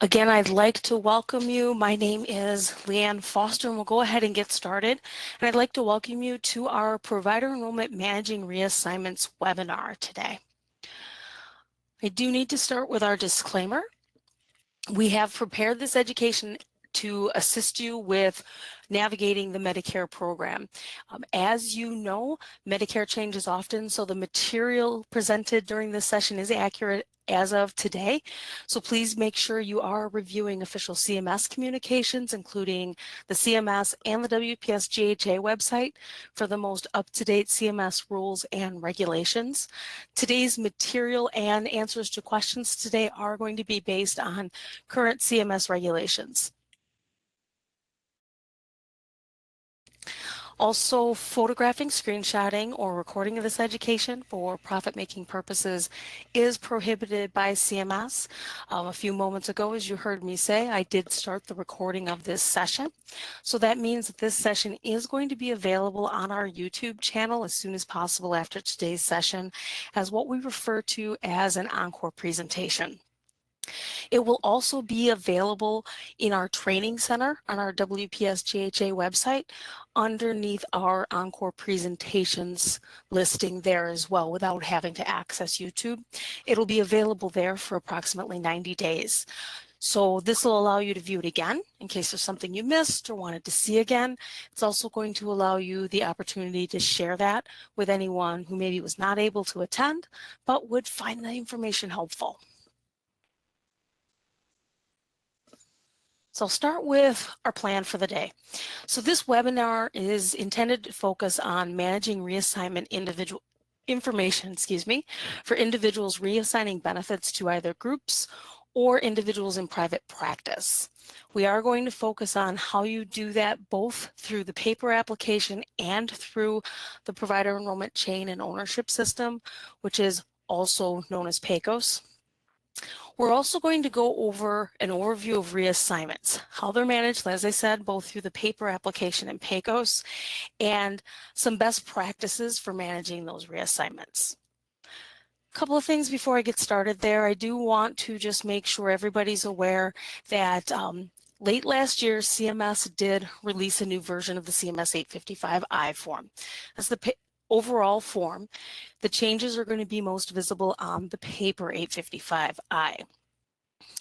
Again, I'd like to welcome you. My name is Leanne Foster, and we'll go ahead and get started. And I'd like to welcome you to our Provider Enrollment Managing Reassignments webinar today. I do need to start with our disclaimer. We have prepared this education to assist you with navigating the Medicare program. As you know, Medicare changes often, so the material presented during this session is accurate as of today. So please make sure you are reviewing official CMS communications, including the CMS and the WPS-GHA website for the most up-to-date CMS rules and regulations. Today's material and answers to questions today are going to be based on current CMS regulations. Also, photographing, screenshotting, or recording of this education for profit-making purposes is prohibited by CMS. A few moments ago, as you heard me say, I did start the recording of this session. So that means that this session is going to be available on our YouTube channel as soon as possible after today's session as what we refer to as an encore presentation. It will also be available in our training center on our WPS-GHA website underneath our Encore presentations listing there as well without having to access YouTube. It'll be available there for approximately 90 days. So this will allow you to view it again in case there's something you missed or wanted to see again. It's also going to allow you the opportunity to share that with anyone who maybe was not able to attend but would find the information helpful. So I'll start with our plan for the day. So this webinar is intended to focus on managing reassignment information, for individuals reassigning benefits to either groups or individuals in private practice. We are going to focus on how you do that both through the paper application and through the provider enrollment chain and ownership system, which is also known as PECOs. We're also going to go over an overview of reassignments, how they're managed, as I said, both through the paper application and PECOs, and some best practices for managing those reassignments. A couple of things before I get started there. I do want to just make sure everybody's aware that late last year, CMS did release a new version of the CMS 855I form. That's the overall form. The changes are going to be most visible on the paper 855I,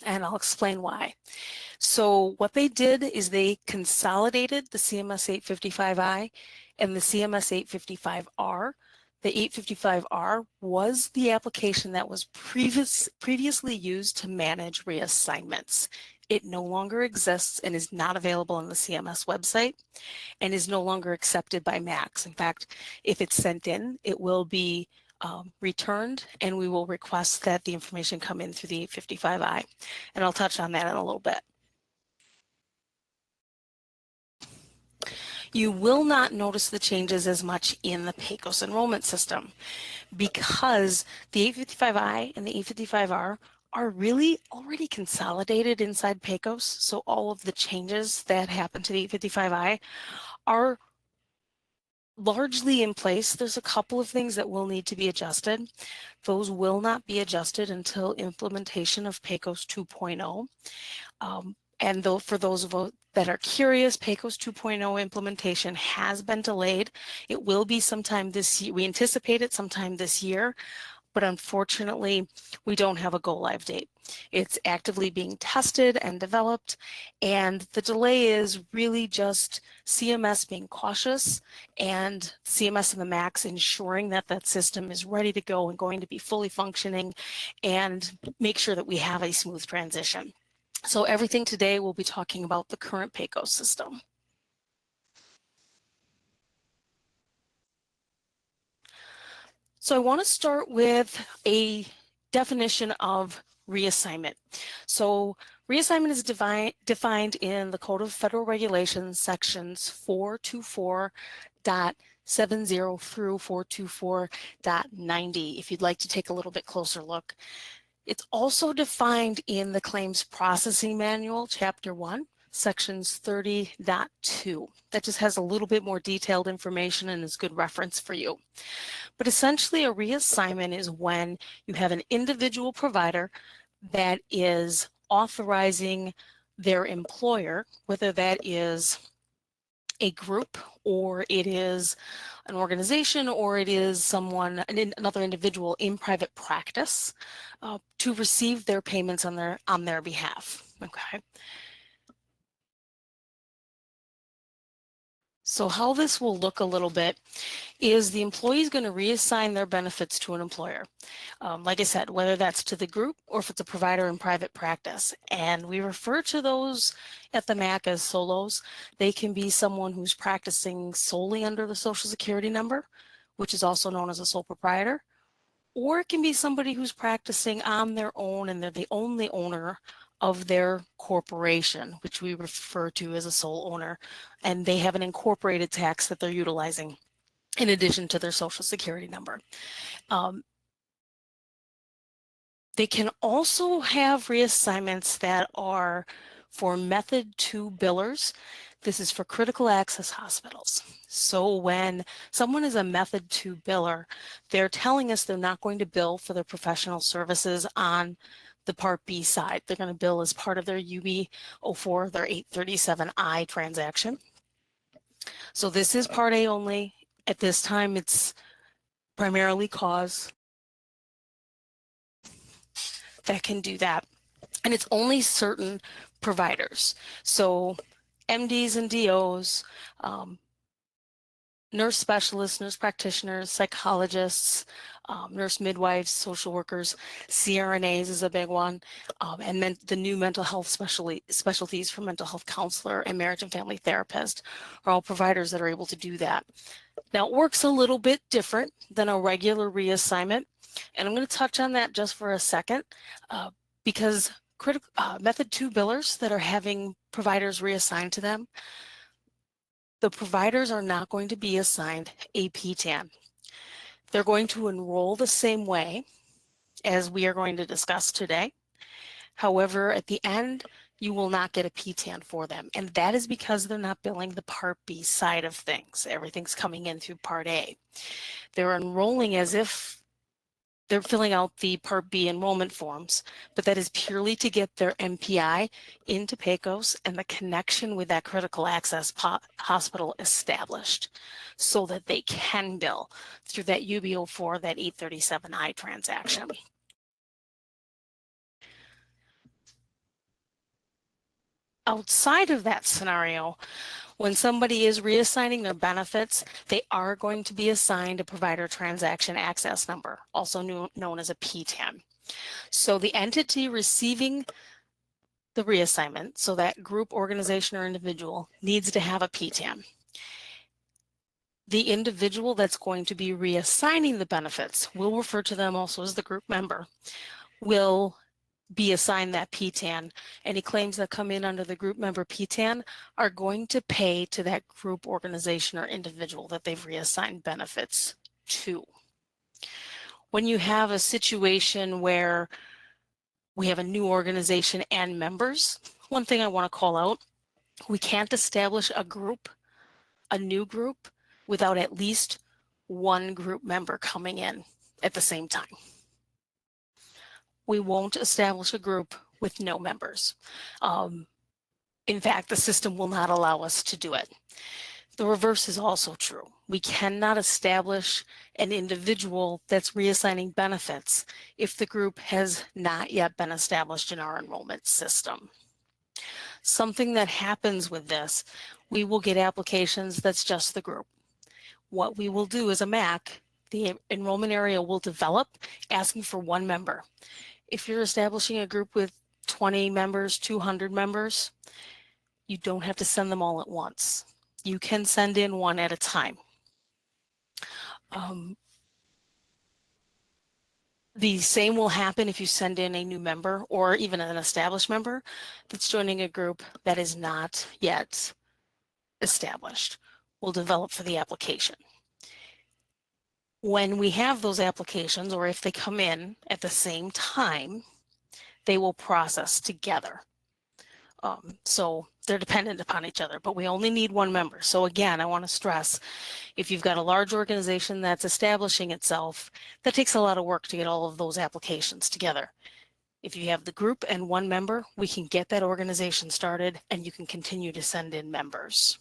and I'll explain why. So what they did is they consolidated the CMS 855I and the CMS 855R. The 855R was the application that was previously used to manage reassignments. It no longer exists and is not available on the CMS website and is no longer accepted by MACs. In fact, if it's sent in, it will be returned, and we will request that the information come in through the 855I. And I'll touch on that in a little bit. You will not notice the changes as much in the PECOS enrollment system because the 855I and the 855R are really already consolidated inside PECOS. So all of the changes that happen to the 855I are largely in place. There's a couple of things that will need to be adjusted. Those will not be adjusted until implementation of PECOS 2.0. And though for those of us that are curious, PECOS 2.0 implementation has been delayed. It will be sometime this year. We anticipate it sometime this year, but unfortunately, we don't have a go-live date. It's actively being tested and developed, and the delay is really just CMS being cautious and CMS and the MACs ensuring that that system is ready to go and going to be fully functioning and make sure that we have a smooth transition. So everything today we'll be talking about the current PECOS system. So I want to start with a definition of reassignment. So reassignment is defined in the Code of Federal Regulations, sections 424.70 through 424.90, if you'd like to take a little bit closer look. It's also defined in the Claims Processing Manual, Chapter 1, sections 30.2. That just has a little bit more detailed information and is good reference for you. But essentially a reassignment is when you have an individual provider that is authorizing their employer, whether that is a group or it is an organization or it is another individual in private practice, to receive their payments on their behalf. Okay. So how this will look a little bit is the employee is going to reassign their benefits to an employer. Like I said, whether that's to the group or if it's a provider in private practice. And we refer to those at the MAC as solos. They can be someone who's practicing solely under the Social Security number, which is also known as a sole proprietor, or it can be somebody who's practicing on their own and they're the only owner of their corporation, which we refer to as a sole owner, and they have an incorporated tax that they're utilizing in addition to their Social Security number. They can also have reassignments that are for Method 2 billers. This is for critical access hospitals. So when someone is a Method 2 biller, they're telling us they're not going to bill for their professional services on the Part B side. They're going to bill as part of their UB04, their 837I transaction. So this is Part A only. At this time, it's primarily cause that can do that. And it's only certain providers. So MDs and DOs, nurse specialists, nurse practitioners, psychologists, nurse midwives, social workers, CRNAs is a big one, and then the new mental health specialties for mental health counselor and marriage and family therapist are all providers that are able to do that. Now, it works a little bit different than a regular reassignment, and I'm going to touch on that just for a second, because Method 2 billers that are having providers reassigned to them, the providers are not going to be assigned a PTAN. They're going to enroll the same way as we are going to discuss today. However, at the end, you will not get a PTAN for them. And that is because they're not billing the Part B side of things. Everything's coming in through Part A. They're enrolling as if they're filling out the Part B enrollment forms, but that is purely to get their MPI into PECOs and the connection with that critical access hospital established so that they can bill through that UB04, that 837I transaction. Outside of that scenario, when somebody is reassigning their benefits, they are going to be assigned a provider transaction access number, also known as a PTAN. So the entity receiving the reassignment, so that group, organization, or individual, needs to have a PTAN. The individual that's going to be reassigning the benefits, we'll refer to them also as the group member, will be assigned that PTAN. Any claims that come in under the group member PTAN are going to pay to that group, organization, or individual that they've reassigned benefits to. When you have a situation where we have a new organization and members, one thing I want to call out, we can't establish a group, a new group, without at least one group member coming in at the same time. We won't establish a group with no members. In fact, the system will not allow us to do it. The reverse is also true. We cannot establish an individual that's reassigning benefits if the group has not yet been established in our enrollment system. Something that happens with this, we will get applications that's just the group. What we will do as a MAC, the enrollment area will develop asking for one member. If you're establishing a group with 20 members, 200 members, you don't have to send them all at once. You can send in one at a time. The same will happen if you send in a new member or even an established member that's joining a group that is not yet established. We'll develop for the application. When we have those applications, or if they come in at the same time, they will process together. So they're dependent upon each other, but we only need one member. So again, I want to stress, if you've got a large organization that's establishing itself, that takes a lot of work to get all of those applications together. If you have the group and one member, we can get that organization started and you can continue to send in members.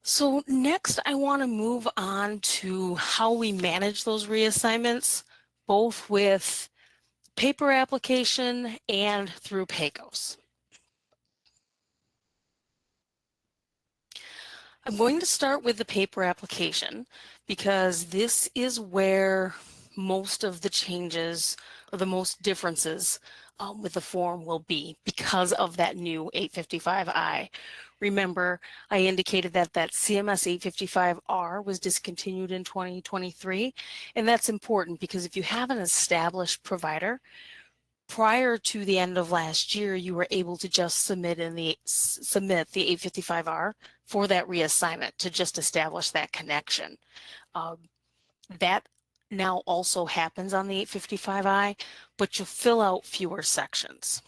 So next, I want to move on to how we manage those reassignments, both with paper application and through PECOs. I'm going to start with the paper application because this is where most of the changes or the most differences with the form will be because of that new 855I. Remember, I indicated that CMS 855R was discontinued in 2023, and that's important because if you have an established provider, prior to the end of last year, you were able to just submit the 855R for that reassignment to just establish that connection. That now also happens on the 855I, but you'll fill out fewer sections.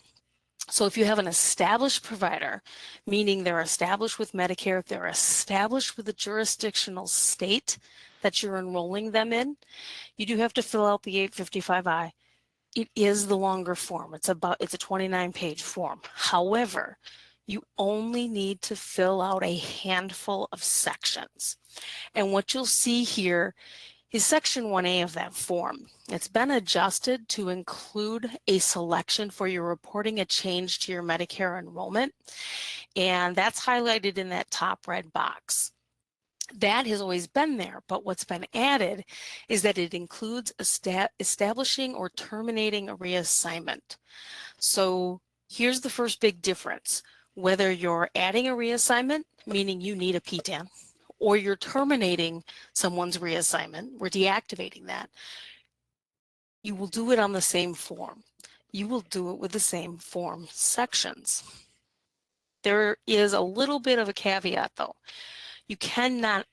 So if you have an established provider, meaning they're established with Medicare, they're established with the jurisdictional state that you're enrolling them in, you do have to fill out the 855I. It is the longer form. It's a 29-page form. However, you only need to fill out a handful of sections. And what you'll see here is section 1A of that form. It's been adjusted to include a selection for your reporting a change to your Medicare enrollment, and that's highlighted in that top red box. That has always been there, but what's been added is that it includes establishing or terminating a reassignment. So here's the first big difference. Whether you're adding a reassignment, meaning you need a PTAN, or you're terminating someone's reassignment, we're deactivating that, you will do it on the same form. You will do it with the same form sections. There is a little bit of a caveat though. You cannot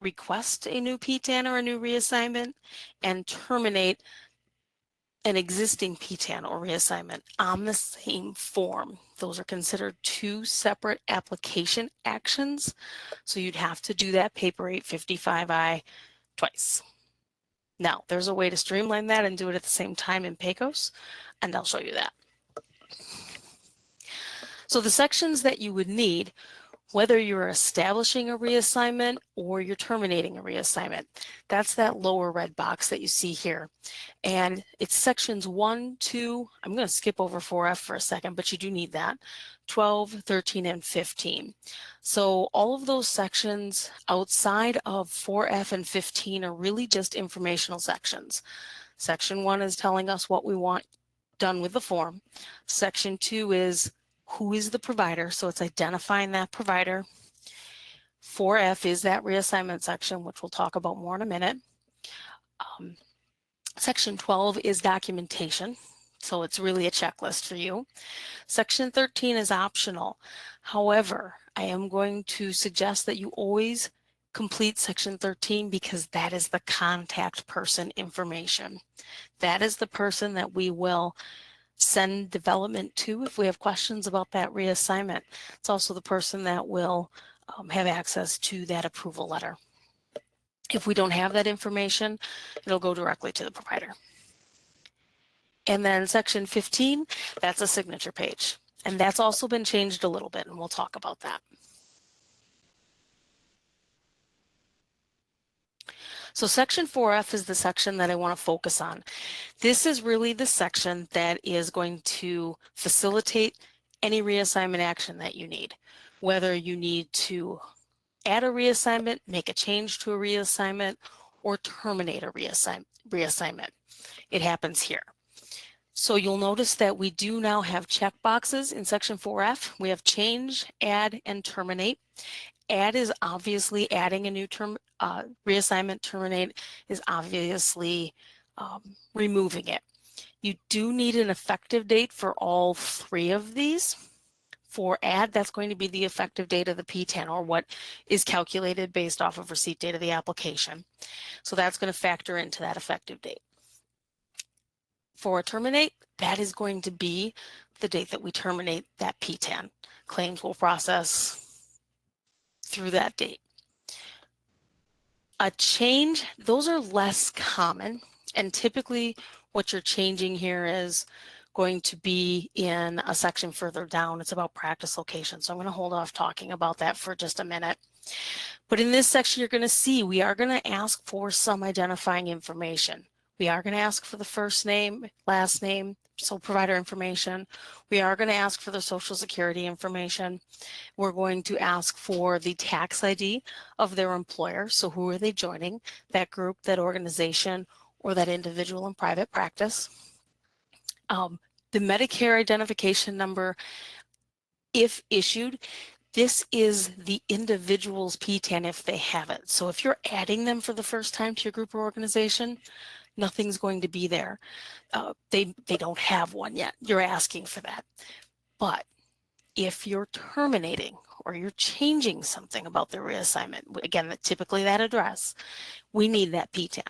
request a new PTAN or a new reassignment and terminate an existing PTAN or reassignment on the same form. Those are considered two separate application actions. So you'd have to do that paper 855I twice. Now, there's a way to streamline that and do it at the same time in PECOs, and I'll show you that. So the sections that you would need, whether you're establishing a reassignment or you're terminating a reassignment, that's that lower red box that you see here. And it's sections 1, 2, I'm going to skip over 4F for a second, but you do need that, 12, 13, and 15. So all of those sections outside of 4F and 15 are really just informational sections. Section 1 is telling us what we want done with the form. Section 2 is who is the provider, so it's identifying that provider. 4F is that reassignment section, which we'll talk about more in a minute. Section 12 is documentation, so it's really a checklist for you. Section 13 is optional. However, I am going to suggest that you always complete Section 13 because that is the contact person information. That is the person that we will send development to if we have questions about that reassignment. It's also the person that will have access to that approval letter. If we don't have that information, it'll go directly to the provider. And then section 15, that's a signature page. And that's also been changed a little bit, and we'll talk about that. So section 4F is the section that I want to focus on. This is really the section that is going to facilitate any reassignment action that you need, whether you need to add a reassignment, make a change to a reassignment, or terminate a reassignment. It happens here. So you'll notice that we do now have checkboxes in section 4F. We have change, add, and terminate. Add is obviously adding a new term, reassignment. Terminate is obviously removing it. You do need an effective date for all three of these. For add, that's going to be the effective date of the PTAN, or what is calculated based off of receipt date of the application. So that's going to factor into that effective date. For terminate, that is going to be the date that we terminate that PTAN. Claims will process through that date. A change, those are less common, and typically what you're changing here is going to be in a section further down. It's about practice location, so I'm going to hold off talking about that for just a minute. But in this section, you're going to see we are going to ask for some identifying information. We are going to ask for the first name, last name, so provider information. We are going to ask for the social security information. We're going to ask for the tax ID of their employer. So who are they joining? That group, that organization, or that individual in private practice. The Medicare identification number, if issued, this is the individual's PTAN if they have it. So if you're adding them for the first time to your group or organization, nothing's going to be there. They don't have one yet. You're asking for that. But if you're terminating or you're changing something about the reassignment, again, typically that address, we need that PTAN.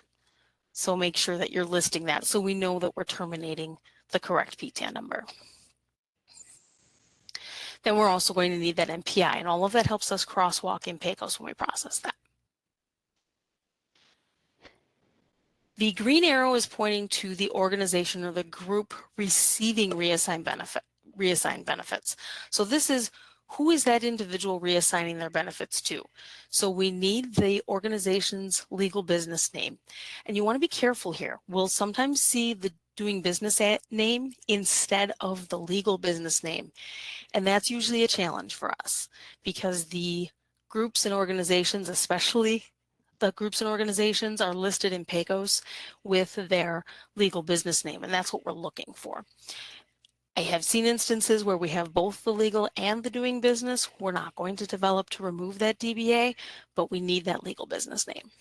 So make sure that you're listing that so we know that we're terminating the correct PTAN number. Then we're also going to need that MPI, and all of that helps us crosswalk in PECOs when we process that. The green arrow is pointing to the organization or the group receiving reassigned benefits. So this is who is that individual reassigning their benefits to? So we need the organization's legal business name. And you want to be careful here. We'll sometimes see the doing business name instead of the legal business name. And that's usually a challenge for us because the groups and organizations, especially the groups and organizations, are listed in PECOs with their legal business name, and that's what we're looking for. I have seen instances where we have both the legal and the doing business. We're not going to develop to remove that DBA, but we need that legal business name.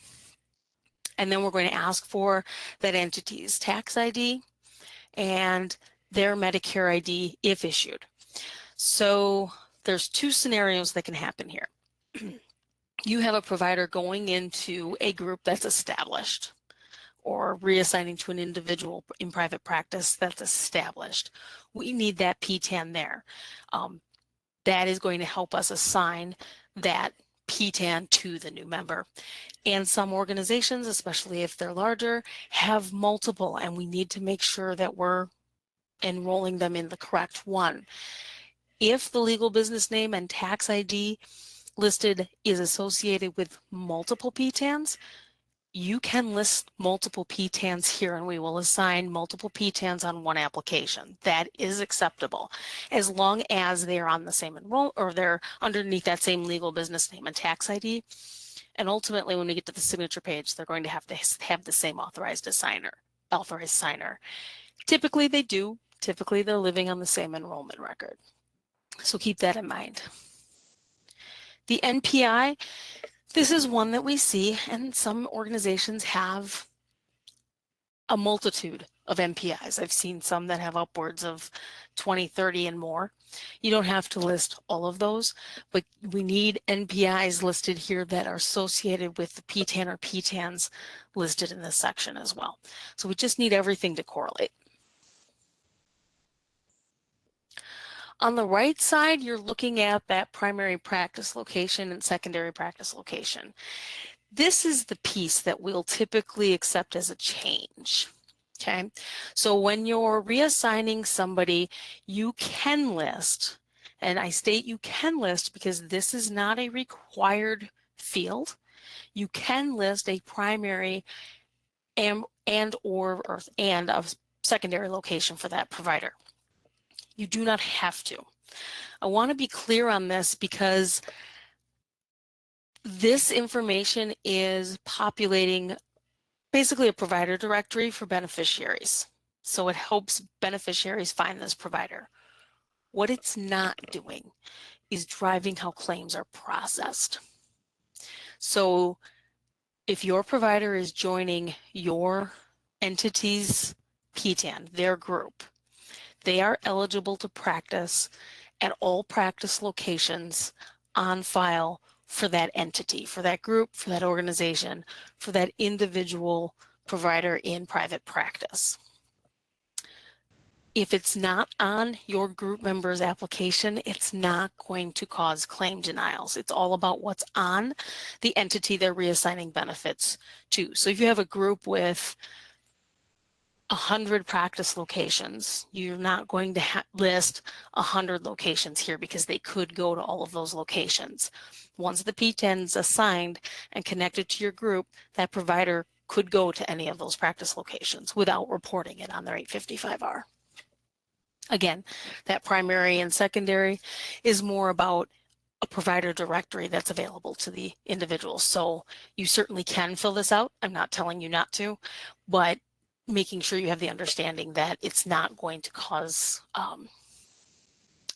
And then we're going to ask for that entity's tax ID and their Medicare ID if issued. So there's two scenarios that can happen here. You have a provider going into a group that's established or reassigning to an individual in private practice that's established. We need that PTAN there. That is going to help us assign that PTAN to the new member. And some organizations, especially if they're larger, have multiple, and we need to make sure that we're enrolling them in the correct one. If the legal business name and tax ID listed is associated with multiple PTANs, you can list multiple PTANs here and we will assign multiple PTANs on one application. That is acceptable as long as they're on the same enroll or they're underneath that same legal business name and tax ID. And ultimately, when we get to the signature page, they're going to have the same authorized signer. Typically they do. Typically they're living on the same enrollment record. So keep that in mind. The NPI, this is one that we see, and some organizations have a multitude of NPIs. I've seen some that have upwards of 20, 30 and more. You don't have to list all of those, but we need NPIs listed here that are associated with the PTAN or PTANs listed in this section as well. So we just need everything to correlate. On the right side, you're looking at that primary practice location and secondary practice location. This is the piece that we'll typically accept as a change. Okay, so when you're reassigning somebody, you can list, and I state you can list because this is not a required field. You can list a primary and a secondary location for that provider. You do not have to. I want to be clear on this because this information is populating basically a provider directory for beneficiaries. So it helps beneficiaries find this provider. What it's not doing is driving how claims are processed. So if your provider is joining your entity's PTAN, their group, they are eligible to practice at all practice locations on file for that entity, for that group, for that organization, for that individual provider in private practice. If it's not on your group member's application, it's not going to cause claim denials. It's all about what's on the entity they're reassigning benefits to. So if you have a group with 100 practice locations, you're not going to list 100 locations here because they could go to all of those locations. Once the P10 is assigned and connected to your group, that provider could go to any of those practice locations without reporting it on their 855R. Again, that primary and secondary is more about a provider directory that's available to the individual. So you certainly can fill this out. I'm not telling you not to, but making sure you have the understanding that it's not going to cause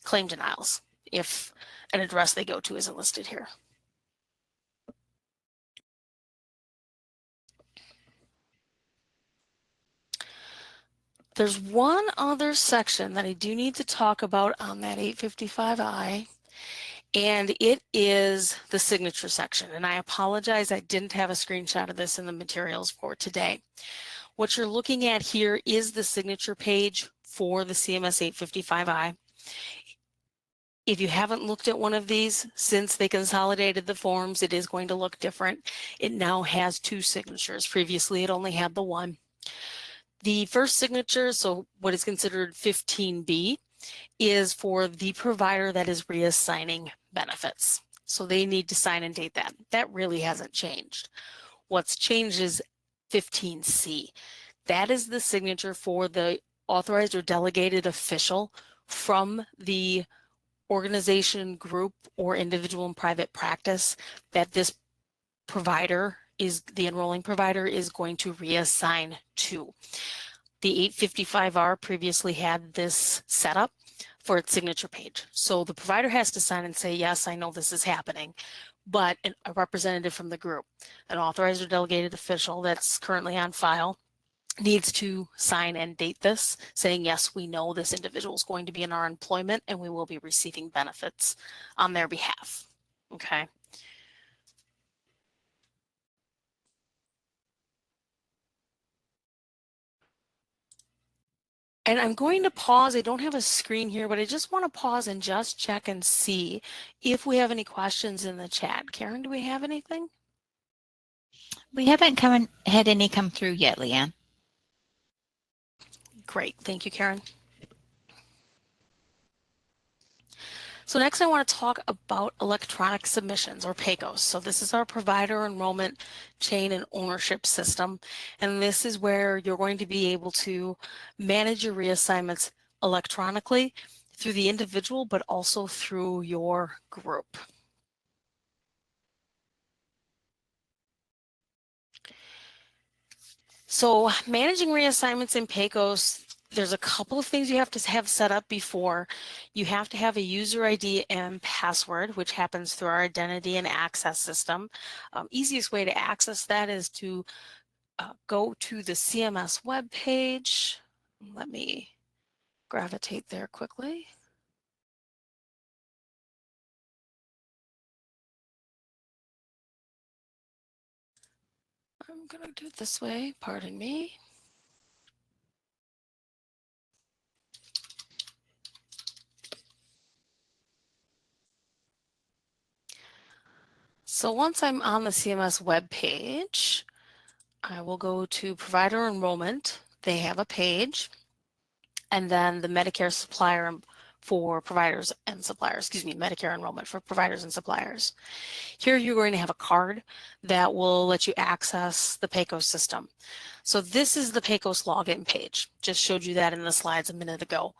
claim denials if an address they go to isn't listed here. There's one other section that I do need to talk about on that 855I, and it is the signature section. And I apologize, I didn't have a screenshot of this in the materials for today. What you're looking at here is the signature page for the CMS 855I. If you haven't looked at one of these since they consolidated the forms, it is going to look different. It now has 2 signatures. Previously, it only had the 1. The first signature, so what is considered 15B, is for the provider that is reassigning benefits. So they need to sign and date that. That really hasn't changed. What's changed is 15C. That is the signature for the authorized or delegated official from the organization, group, or individual and private practice that this provider is, the enrolling provider is going to reassign to. The 855R previously had this set up for its signature page. So the provider has to sign and say, yes, I know this is happening, but a representative from the group, an authorized or delegated official that's currently on file, needs to sign and date this, saying, yes, we know this individual is going to be in our employment and we will be receiving benefits on their behalf. Okay. And I'm going to pause. I don't have a screen here, but I just want to pause and just check and see if we have any questions in the chat. Karen, do we have anything? We haven't had any come through yet, Leanne. Great. Thank you, Karen. So next I want to talk about electronic submissions, or PECOs. So this is our provider enrollment chain and ownership system. And this is where you're going to be able to manage your reassignments electronically through the individual, but also through your group. So managing reassignments in PECOs, there's a couple of things you have to have set up before. You have to have a user ID and password, which happens through our identity and access system. Easiest way to access that is to go to the CMS webpage. Let me gravitate there quickly. I'm going to do it this way, pardon me. So once I'm on the CMS webpage, I will go to provider enrollment. They have a page, and then the Medicare supplier for providers and suppliers, Medicare enrollment for providers and suppliers. Here you're going to have a card that will let you access the PECOS system. So this is the PECOS login page. Just showed you that in the slides a minute ago.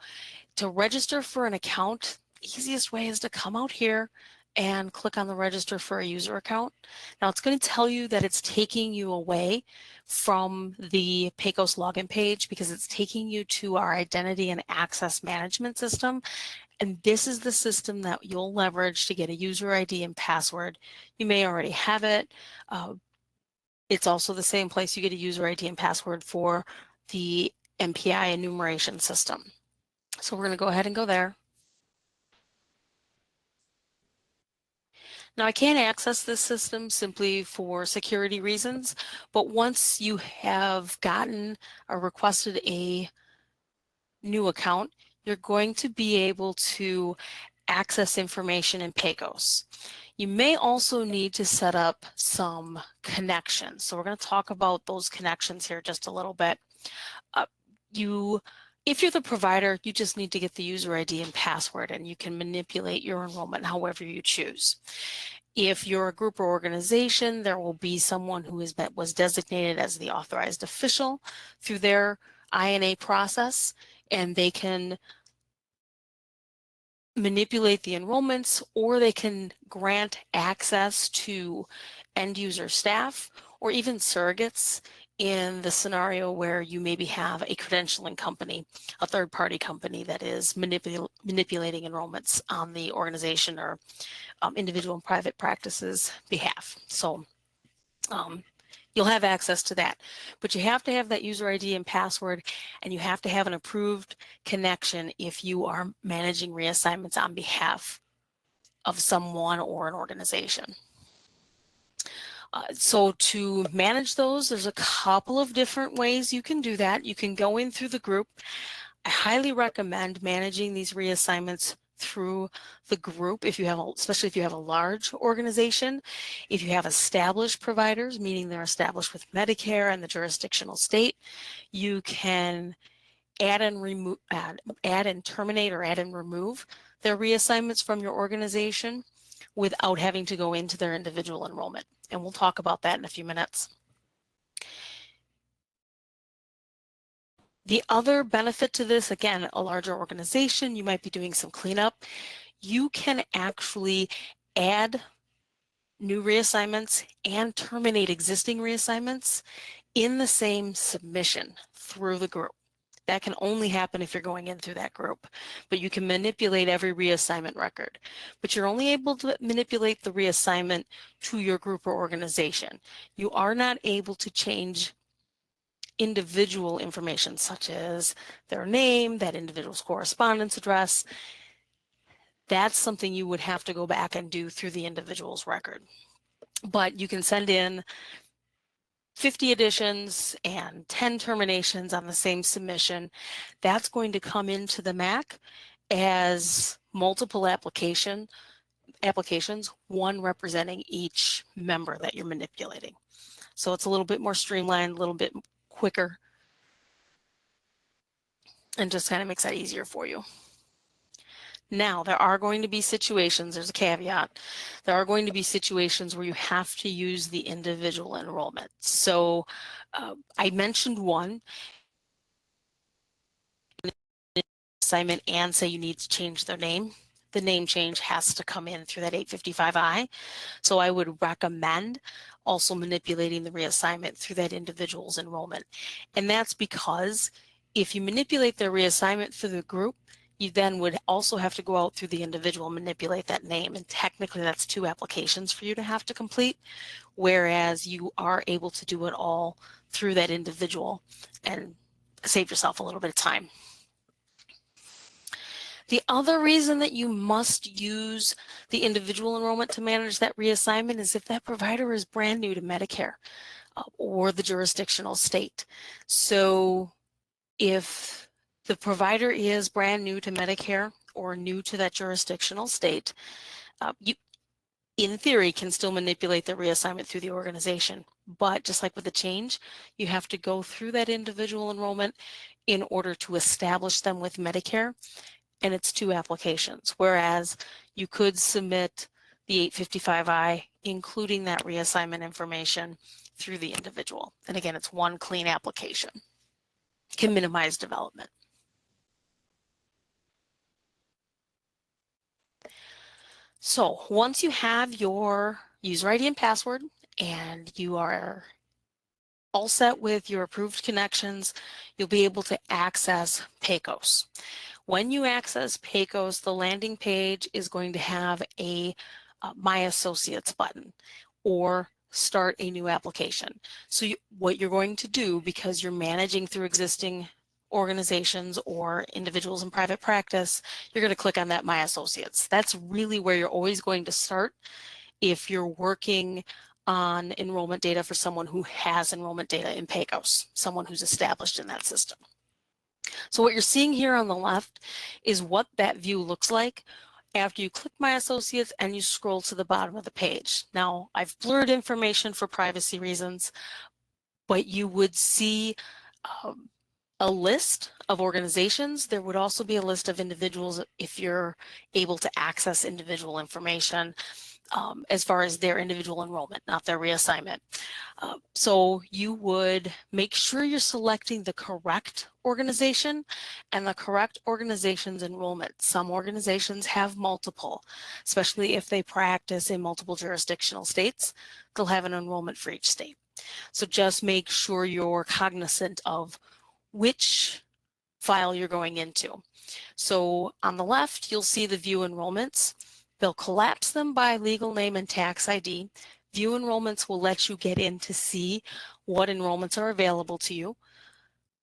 To register for an account, easiest way is to come out here and click on the register for a user account. Now it's going to tell you that it's taking you away from the PECOS login page because it's taking you to our identity and access management system. And this is the system that you'll leverage to get a user ID and password. You may already have it. It's also the same place you get a user ID and password for the MPI enumeration system. So we're going to go ahead and go there. Now I can't access this system simply for security reasons, but once you have gotten or requested a new account, you're going to be able to access information in PECOs. You may also need to set up some connections. So we're going to talk about those connections here just a little bit. If you're the provider, you just need to get the user ID and password, and you can manipulate your enrollment however you choose. If you're a group or organization, there will be someone who was designated as the authorized official through their INA process, and they can manipulate the enrollments, or they can grant access to end user staff or even surrogates in the scenario where you maybe have a credentialing company, a third-party company that is manipulating enrollments on the organization or individual and private practices behalf. So you'll have access to that, but you have to have that user ID and password, and you have to have an approved connection if you are managing reassignments on behalf of someone or an organization. So to manage those, there's a couple of different ways you can do that. You can go in through the group. I highly recommend managing these reassignments through the group if you have, especially if you have a large organization. If you have established providers, meaning they're established with Medicare and the jurisdictional state, you can add and remove, add and terminate or add and remove their reassignments from your organization without having to go into their individual enrollment. And we'll talk about that in a few minutes. The other benefit to this, again, a larger organization, you might be doing some cleanup. You can actually add new reassignments and terminate existing reassignments in the same submission through the group. That can only happen if you're going in through that group, but you can manipulate every reassignment record. But you're only able to manipulate the reassignment to your group or organization. You are not able to change individual information such as their name, that individual's correspondence address. That's something you would have to go back and do through the individual's record. But you can send in 50 additions and 10 terminations on the same submission. That's going to come into the MAC as multiple applications, one representing each member that you're manipulating. So it's a little bit more streamlined, a little bit quicker, and just kind of makes that easier for you. Now, there are going to be situations, there's a caveat, there are going to be situations where you have to use the individual enrollment. So I mentioned one assignment and say you need to change their name. The name change has to come in through that 855I. So I would recommend also manipulating the reassignment through that individual's enrollment. And that's because if you manipulate their reassignment through the group, you then would also have to go out through the individual and manipulate that name. And technically that's 2 applications for you to have to complete, whereas you are able to do it all through that individual and save yourself a little bit of time. The other reason that you must use the individual enrollment to manage that reassignment is if that provider is brand new to Medicare or the jurisdictional state. So if the provider is brand new to Medicare or new to that jurisdictional state, you, in theory, can still manipulate the reassignment through the organization. But just like with the change, you have to go through that individual enrollment in order to establish them with Medicare. And it's 2 applications, whereas you could submit the 855I, including that reassignment information through the individual. And again, it's 1 clean application. Can minimize development. So once you have your user ID and password and you are all set with your approved connections, you'll be able to access PECOs. When you access PECOs, the landing page is going to have a My Associates button or Start a New Application. So what you're going to do, because you're managing through existing organizations or individuals in private practice, you're going to click on that My Associates. That's really where you're always going to start if you're working on enrollment data for someone who has enrollment data in PECOs, someone who's established in that system. So what you're seeing here on the left is what that view looks like after you click My Associates and you scroll to the bottom of the page. Now, I've blurred information for privacy reasons, but you would see a list of organizations. There would also be a list of individuals if you're able to access individual information as far as their individual enrollment, not their reassignment. So you would make sure you're selecting the correct organization and the correct organization's enrollment. Some organizations have multiple, especially if they practice in multiple jurisdictional states. They'll have an enrollment for each state. So just make sure you're cognizant of which file you're going into. So on the left, you'll see the view enrollments. They'll collapse them by legal name and tax ID. View enrollments will let you get in to see what enrollments are available to you.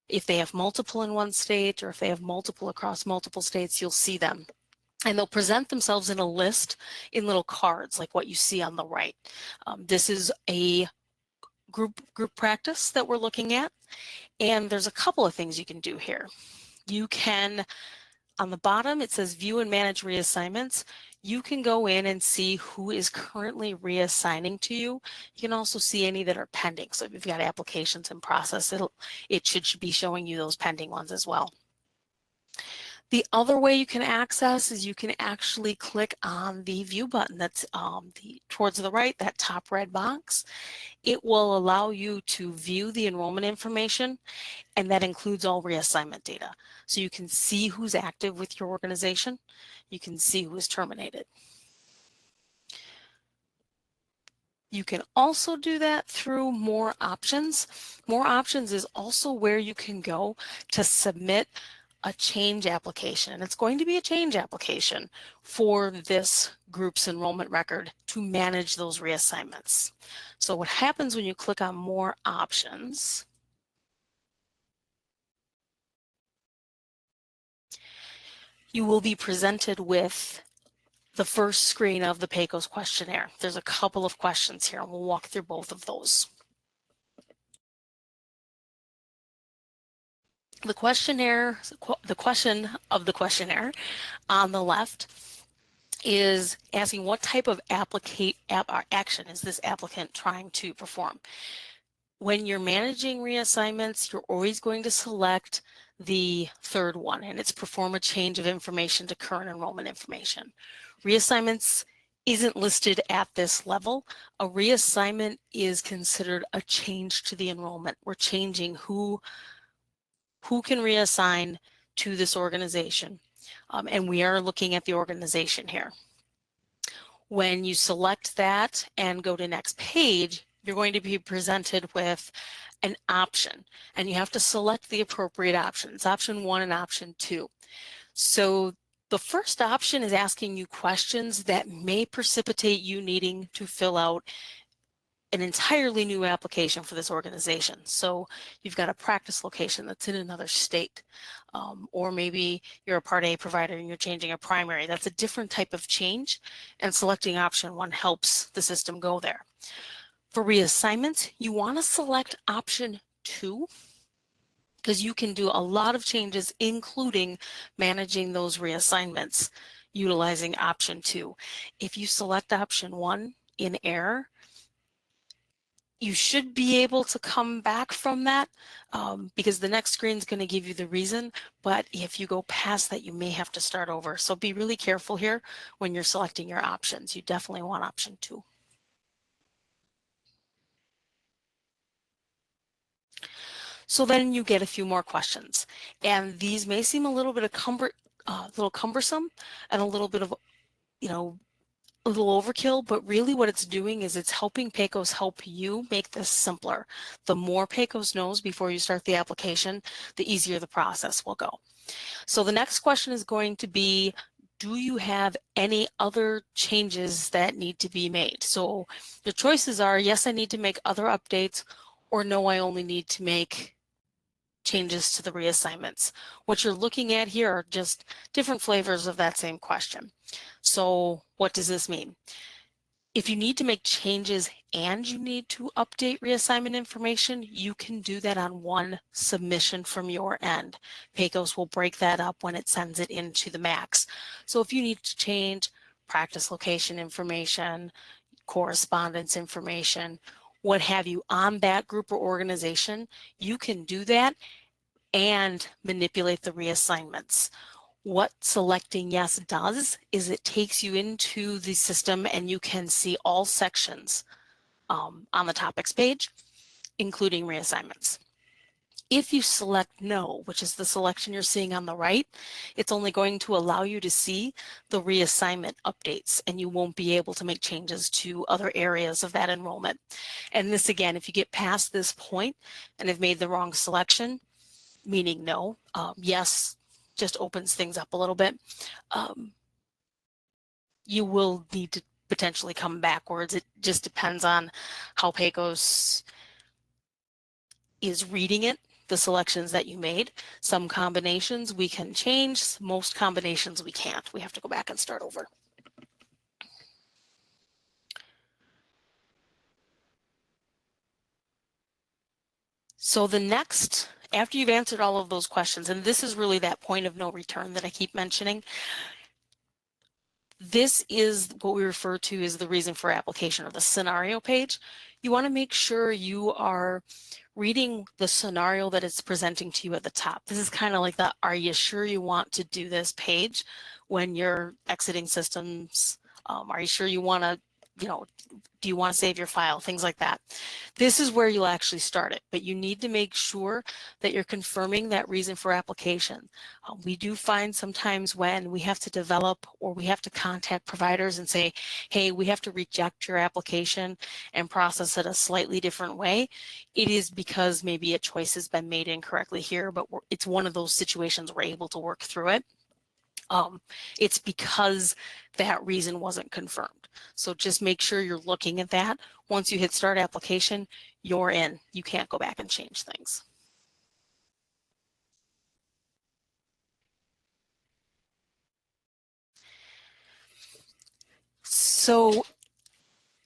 If they have multiple in one state or if they have multiple across multiple states, you'll see them. And they'll present themselves in a list in little cards like what you see on the right. This is a group practice that we're looking at. And there's a couple of things you can do here. You can, on the bottom, it says view and manage reassignments. You can go in and see who is currently reassigning to you. You can also see any that are pending. So if you've got applications in process, it should be showing you those pending ones as well. The other way you can access is you can actually click on the view button that's towards the right, that top red box. It will allow you to view the enrollment information, and that includes all reassignment data. So you can see who's active with your organization. You can see who is terminated. You can also do that through More Options. More Options is also where you can go to submit a change application. And it's going to be a change application for this group's enrollment record to manage those reassignments. So what happens when you click on More Options, you will be presented with the first screen of the PECOs questionnaire. There's a couple of questions here, and we'll walk through both of those. The question of the questionnaire on the left is asking what type of action is this applicant trying to perform. When you're managing reassignments, you're always going to select the third one, and it's perform a change of information to current enrollment information. Reassignments isn't listed at this level. A reassignment is considered a change to the enrollment. We're changing who can reassign to this organization, and we are looking at the organization here. When you select that and go to next page, you're going to be presented with an option, and you have to select the appropriate options, option 1 and option 2. So the first option is asking you questions that may precipitate you needing to fill out an entirely new application for this organization. So you've got a practice location that's in another state, or maybe you're a Part A provider and you're changing a primary. That's a different type of change, and selecting option 1 helps the system go there. For reassignments, you want to select option 2 because you can do a lot of changes, including managing those reassignments utilizing option 2. If you select option 1 in error, you should be able to come back from that because the next screen is going to give you the reason, but if you go past that, you may have to start over. So be really careful here when you're selecting your options. You definitely want option 2. So then you get a few more questions, and these may seem a little bit of cumbersome and a little bit of, a little overkill, but really what it's doing is it's helping PECOs help you make this simpler. The more PECOs knows before you start the application, the easier the process will go. So the next question is going to be, do you have any other changes that need to be made? So the choices are, yes, I need to make other updates, or no, I only need to make changes to the reassignments. What you're looking at here are just different flavors of that same question. So what does this mean? If you need to make changes and you need to update reassignment information, you can do that on one submission from your end. PECOs will break that up when it sends it into the MACs. So if you need to change practice location information, correspondence information, what have you on that group or organization, you can do that and manipulate the reassignments. What selecting yes does is it takes you into the system and you can see all sections on the topics page, including reassignments. If you select no, which is the selection you're seeing on the right, it's only going to allow you to see the reassignment updates and you won't be able to make changes to other areas of that enrollment. And this again, if you get past this point and have made the wrong selection, meaning no, yes just opens things up a little bit. You will need to potentially come backwards. It just depends on how PECOS is reading it, the selections that you made. Some combinations we can change, most combinations we can't. We have to go back and start over. So the next, after you've answered all of those questions, and this is really that point of no return that I keep mentioning, this is what we refer to as the reason for application, or the scenario page. You want to make sure you are reading the scenario that it's presenting to you at the top. This is kind of like the "Are you sure you want to do this?" page when you're exiting systems. Are you sure you want to, do you want to save your file? Things like that. This is where you'll actually start it, but you need to make sure that you're confirming that reason for application. We do find sometimes when we have to develop or we have to contact providers and say, hey, we have to reject your application and process it a slightly different way, it is because maybe a choice has been made incorrectly here, but it's one of those situations we're able to work through it. It's because that reason wasn't confirmed. So just make sure you're looking at that. Once you hit start application, you're in. You can't go back and change things. So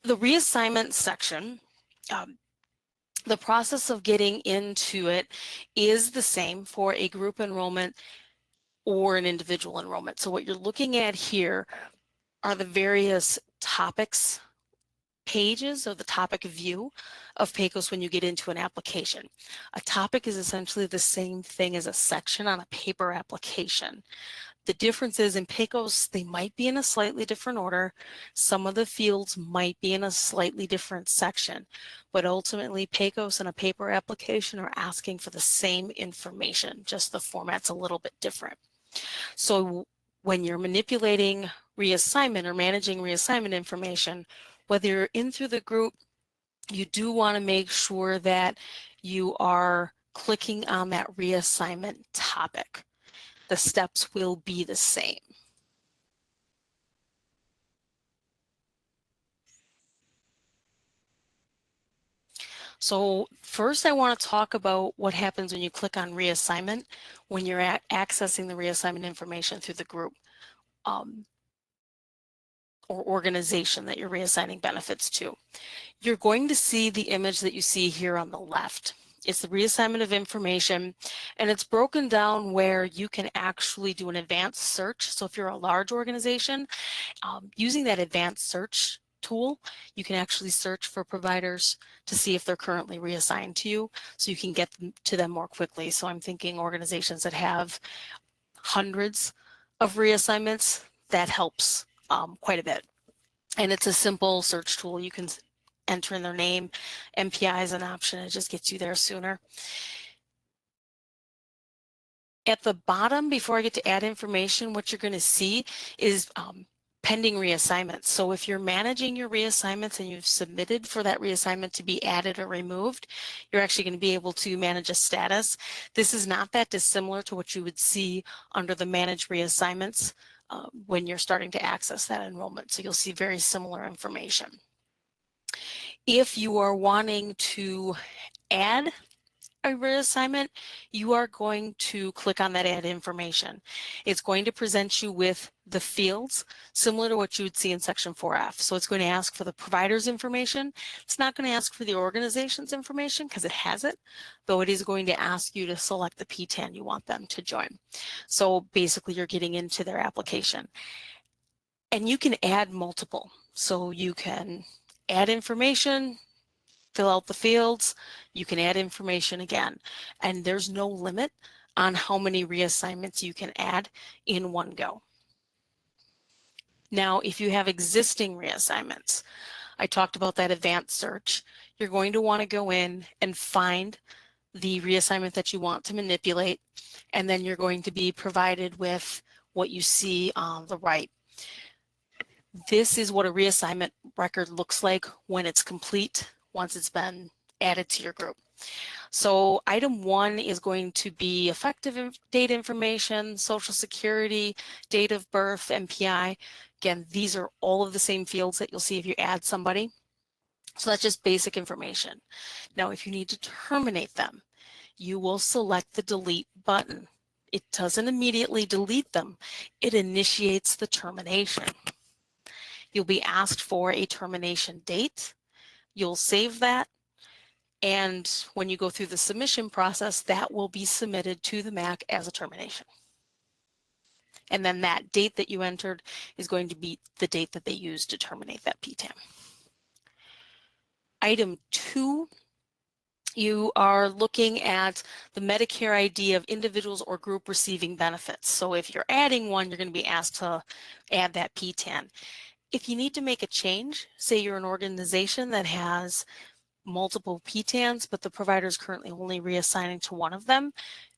the reassignment section, the process of getting into it is the same for a group enrollment or an individual enrollment. So what you're looking at here are the various topics pages, or the topic view of PECOS when you get into an application. A topic is essentially the same thing as a section on a paper application. The difference is in PECOS, they might be in a slightly different order. Some of the fields might be in a slightly different section, but ultimately PECOS and a paper application are asking for the same information, just the format's a little bit different. So when you're manipulating reassignment or managing reassignment information, whether you're in through the group, you do want to make sure that you are clicking on that reassignment topic. The steps will be the same. So first I want to talk about what happens when you click on reassignment when you're accessing the reassignment information through the group or organization that you're reassigning benefits to. You're going to see the image that you see here on the left. It's the reassignment of information, and it's broken down where you can actually do an advanced search. So if you're a large organization, using that advanced search tool, you can actually search for providers to see if they're currently reassigned to you, so you can get to them more quickly. So I'm thinking organizations that have hundreds of reassignments, that helps quite a bit. And it's a simple search tool. You can enter in their name. MPI is an option. It just gets you there sooner. At the bottom, before I get to add information, what you're going to see is pending reassignments. So if you're managing your reassignments and you've submitted for that reassignment to be added or removed, you're actually going to be able to manage a status. This is not that dissimilar to what you would see under the manage reassignments when you're starting to access that enrollment. So you'll see very similar information. If you are wanting to add a reassignment, you are going to click on that add information. It's going to present you with the fields similar to what you would see in section 4F. So it's going to ask for the provider's information. It's not going to ask for the organization's information because it has it, though it is going to ask you to select the PTAN you want them to join. So basically you're getting into their application. And you can add multiple. So you can add information, fill out the fields, you can add information again, and there's no limit on how many reassignments you can add in one go. Now, if you have existing reassignments, I talked about that advanced search, you're going to want to go in and find the reassignment that you want to manipulate, and then you're going to be provided with what you see on the right. This is what a reassignment record looks like when it's complete, once it's been added to your group. So item 1 is going to be effective date information, social security, date of birth, MPI. Again, these are all of the same fields that you'll see if you add somebody. So that's just basic information. Now, if you need to terminate them, you will select the delete button. It doesn't immediately delete them. It initiates the termination. You'll be asked for a termination date. You'll save that. And when you go through the submission process, that will be submitted to the MAC as a termination. And then that date that you entered is going to be the date that they use to terminate that PTAN. Item 2, you are looking at the Medicare ID of individuals or group receiving benefits. So if you're adding one, you're going to be asked to add that PTAN. If you need to make a change, say you're an organization that has multiple PTANs, but the provider is currently only reassigning to one of them,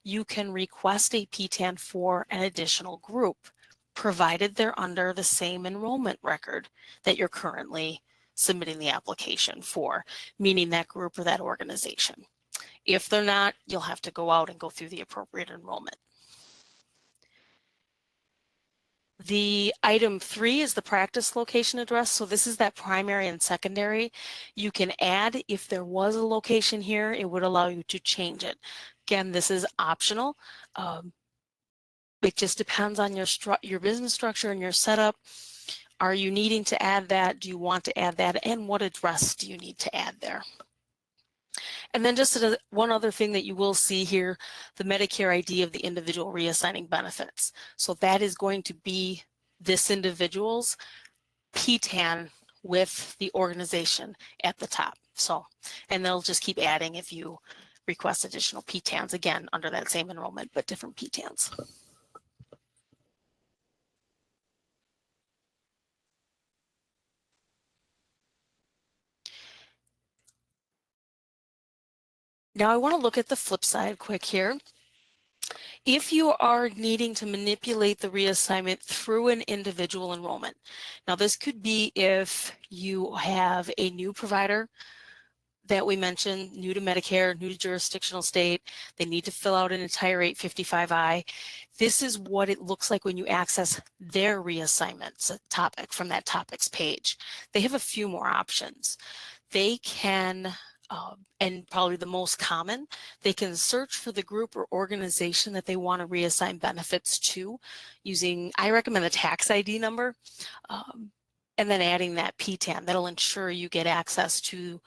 you can request a PTAN for an additional group, provided they're under the same enrollment record that you're currently submitting the application for, meaning that group or that organization. If they're not, you'll have to go out and go through the appropriate enrollment. The item 3 is the practice location address. So this is that primary and secondary. You can add, if there was a location here, it would allow you to change it. Again, this is optional. It just depends on your business structure and your setup. Are you needing to add that? Do you want to add that? And what address do you need to add there? And then just one other thing that you will see here, the Medicare ID of the individual reassigning benefits. So that is going to be this individual's PTAN with the organization at the top. So, and they'll just keep adding if you request additional PTANs, again, under that same enrollment, but different PTANs. Now I want to look at the flip side quick here. If you are needing to manipulate the reassignment through an individual enrollment, now this could be if you have a new provider that we mentioned, new to Medicare, new to jurisdictional state, they need to fill out an entire 855I. This is what it looks like when you access their reassignments topic from that topics page. They have a few more options. They can, and probably the most common, they can search for the group or organization that they want to reassign benefits to using, I recommend the tax ID number, and then adding that PTAN. That'll ensure you get access to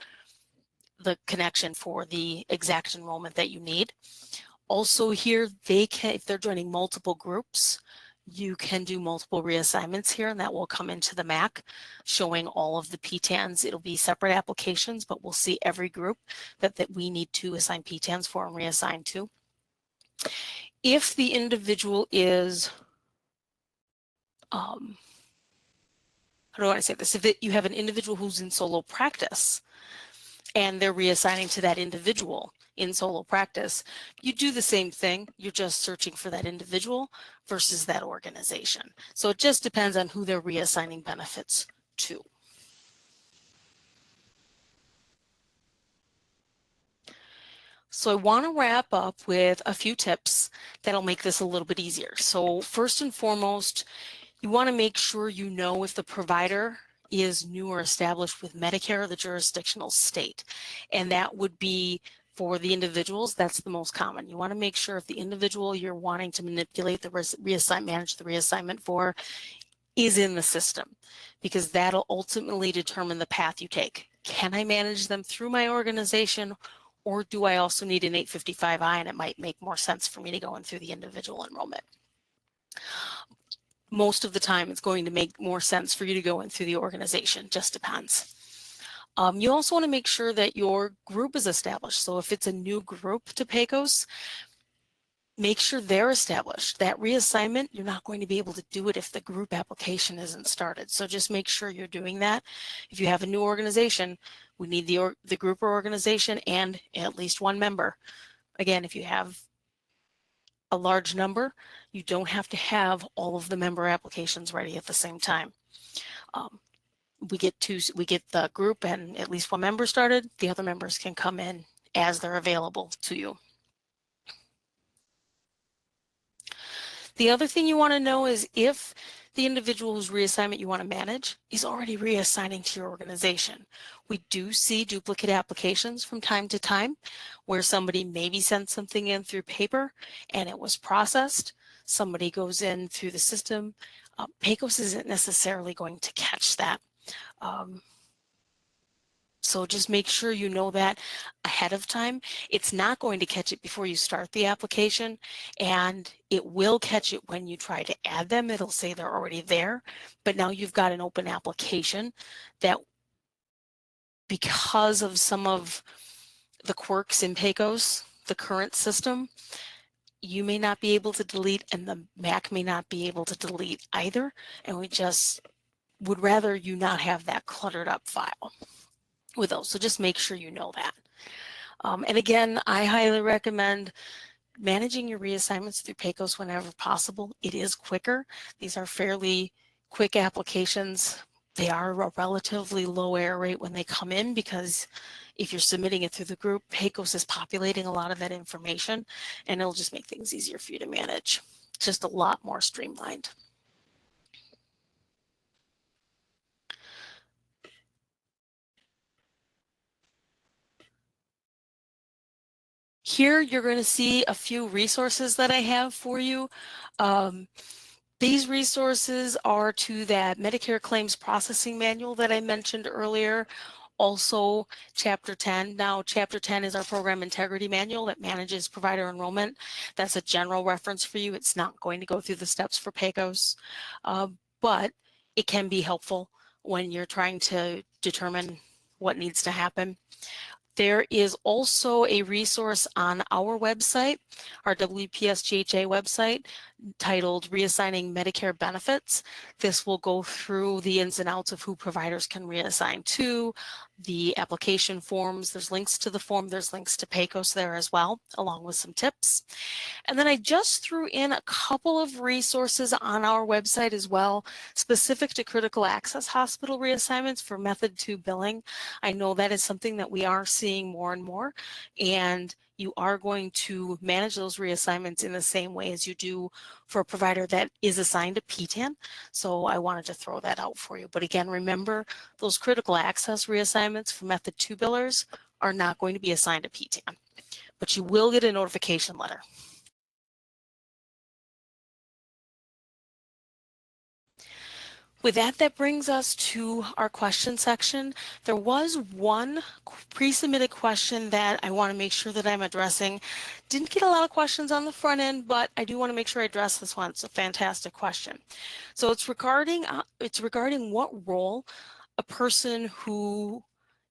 the connection for the exact enrollment that you need. Also here, they can, if they're joining multiple groups, you can do multiple reassignments here, and that will come into the MAC showing all of the PTANs. It'll be separate applications, but we'll see every group that we need to assign PTANs for and reassign to. If the individual is, how do I say this? If you have an individual who's in solo practice, and they're reassigning to that individual in solo practice, you do the same thing. You're just searching for that individual versus that organization. So it just depends on who they're reassigning benefits to. So I want to wrap up with a few tips that'll make this a little bit easier. So first and foremost, you want to make sure you know if the provider is new or established with Medicare or the jurisdictional state. And that would be For the individuals, that's the most common. You want to make sure if the individual you're wanting to manipulate the manage the reassignment for is in the system, because that'll ultimately determine the path you take. Can I manage them through my organization, or do I also need an 855I and it might make more sense for me to go in through the individual enrollment? Most of the time it's going to make more sense for you to go in through the organization, just depends. You also want to make sure that your group is established. So if it's a new group to PECOs, make sure they're established. That reassignment, you're not going to be able to do it if the group application isn't started. So just make sure you're doing that. If you have a new organization, we need the group or organization and at least one member. Again, if you have a large number, you don't have to have all of the member applications ready at the same time. We get the group and at least one member started. The other members can come in as they're available to you. The other thing you want to know is if the individual whose reassignment you want to manage is already reassigning to your organization. We do see duplicate applications from time to time where somebody maybe sent something in through paper and it was processed. Somebody goes in through the system. PECOS isn't necessarily going to catch that. So just make sure you know that ahead of time. It's not going to catch it before you start the application, and it will catch it when you try to add them. It'll say they're already there, but now you've got an open application that, because of some of the quirks in PECOS, the current system, you may not be able to delete and the MAC may not be able to delete either, and we just would rather you not have that cluttered up file with those. So just make sure you know that. And again, I highly recommend managing your reassignments through PECOS whenever possible. It is quicker. These are fairly quick applications. They are a relatively low error rate when they come in, because if you're submitting it through the group, PECOS is populating a lot of that information, and it'll just make things easier for you to manage. Just a lot more streamlined. Here, you're going to see a few resources that I have for you. These resources are to that Medicare Claims Processing Manual that I mentioned earlier. Also, Chapter 10. Now, Chapter 10 is our Program Integrity Manual that manages provider enrollment. That's a general reference for you. It's not going to go through the steps for PECOS, but it can be helpful when you're trying to determine what needs to happen. There is also a resource on our website, our WPSGHA website, titled Reassigning Medicare Benefits. This will go through the ins and outs of who providers can reassign to, the application forms. There's links to the form. There's links to PECOS there as well, along with some tips. And then I just threw in a couple of resources on our website as well, specific to critical access hospital reassignments for Method 2 billing. I know that is something that we are seeing more and more, and you are going to manage those reassignments in the same way as you do for a provider that is assigned a PTAN. So I wanted to throw that out for you. But again, remember, those critical access reassignments for Method 2 billers are not going to be assigned a PTAN, but you will get a notification letter. With that, that brings us to our question section. There was one pre-submitted question that I want to make sure that I'm addressing. Didn't get a lot of questions on the front end, but I do want to make sure I address this one. It's a fantastic question. So it's regarding what role a person who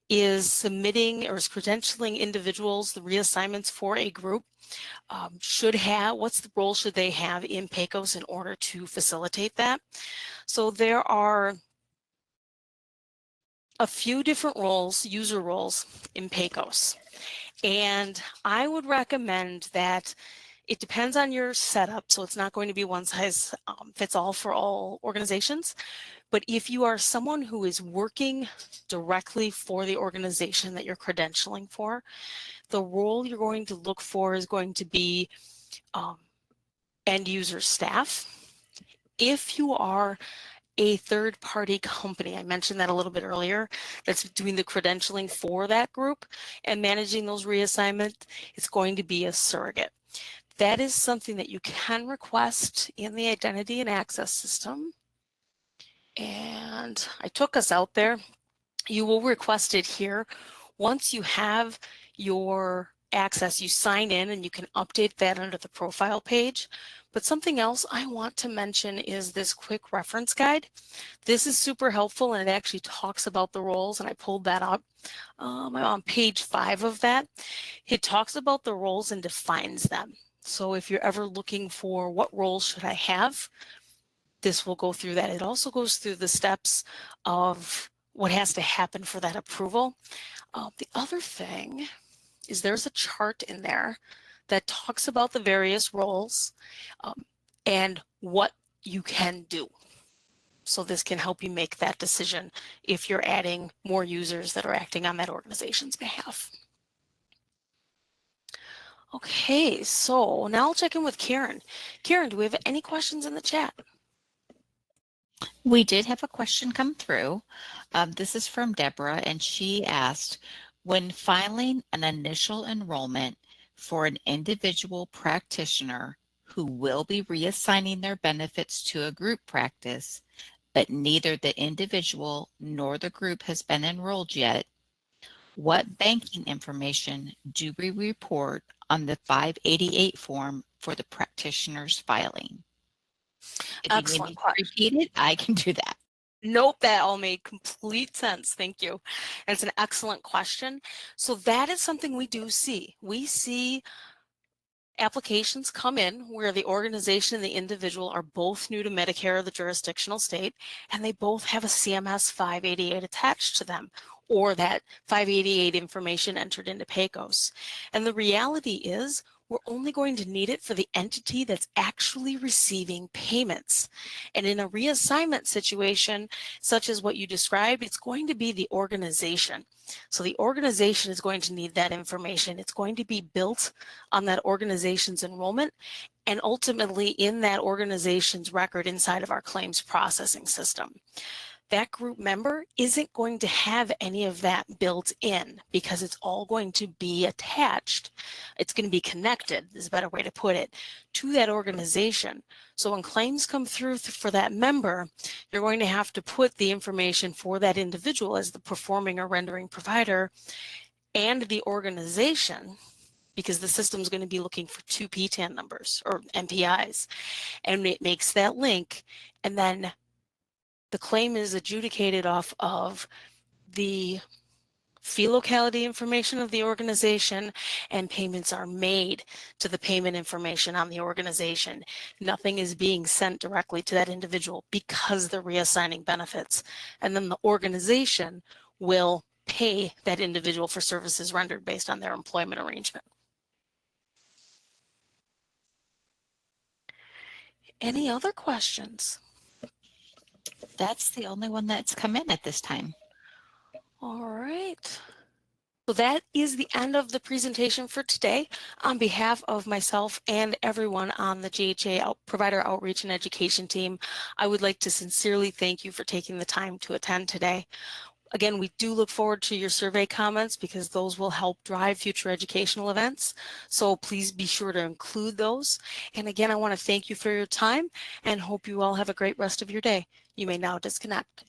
is submitting or is credentialing individuals, the reassignments for a group, should have. What's the role should they have in PECOS in order to facilitate that? So there are a few different roles, user roles in PECOS. And I would recommend that it depends on your setup. So it's not going to be one size fits all for all organizations. But if you are someone who is working directly for the organization that you're credentialing for, the role you're going to look for is going to be end user staff. If you are a third-party company. I mentioned that a little bit earlier, that's doing the credentialing for that group and managing those reassignments. It's going to be a surrogate. That is something that you can request in the identity and access system. And I took us out there. You will request it here. Once you have your access, you sign in and you can update that under the profile page. But something else I want to mention is this quick reference guide. This is super helpful, and it actually talks about the roles, and I pulled that up. I'm on page 5 of that. It talks about the roles and defines them. So if you're ever looking for what roles should I have, this will go through that. It also goes through the steps of what has to happen for that approval. The other thing is there's a chart in there that talks about the various roles and what you can do. So this can help you make that decision if you're adding more users that are acting on that organization's behalf. Okay, so now I'll check in with Karen. Karen, do we have any questions in the chat? We did have a question come through. This is from Deborah, and she asked, when filing an initial enrollment for an individual practitioner who will be reassigning their benefits to a group practice, but neither the individual nor the group has been enrolled yet, what banking information do we report on the 588 form for the practitioner's filing? If you need me Excellent to question. repeat it, I can do that. Nope, that all made complete sense. Thank you. And it's an excellent question. So that is something we do see. We see applications come in where the organization and the individual are both new to Medicare or the jurisdictional state, and they both have a CMS 588 attached to them, or that 588 information entered into PECOs. And the reality is we're only going to need it for the entity that's actually receiving payments. And in a reassignment situation, such as what you described, it's going to be the organization. So the organization is going to need that information. It's going to be built on that organization's enrollment and ultimately in that organization's record inside of our claims processing system. That group member isn't going to have any of that built in because it's all going to be attached. It's going to be connected, is a better way to put it, to that organization. So when claims come through for that member, you're going to have to put the information for that individual as the performing or rendering provider and the organization, because the system is going to be looking for 2 PTAN numbers or MPIs, and it makes that link, and then the claim is adjudicated off of the fee locality information of the organization, and payments are made to the payment information on the organization. Nothing is being sent directly to that individual because they're reassigning benefits. And then the organization will pay that individual for services rendered based on their employment arrangement. Any other questions? That's the only one that's come in at this time. All right. So that is the end of the presentation for today. On behalf of myself and everyone on the GHA Provider Outreach and Education team, I would like to sincerely thank you for taking the time to attend today. Again, we do look forward to your survey comments because those will help drive future educational events. So please be sure to include those. And again, I want to thank you for your time and hope you all have a great rest of your day. You may now disconnect.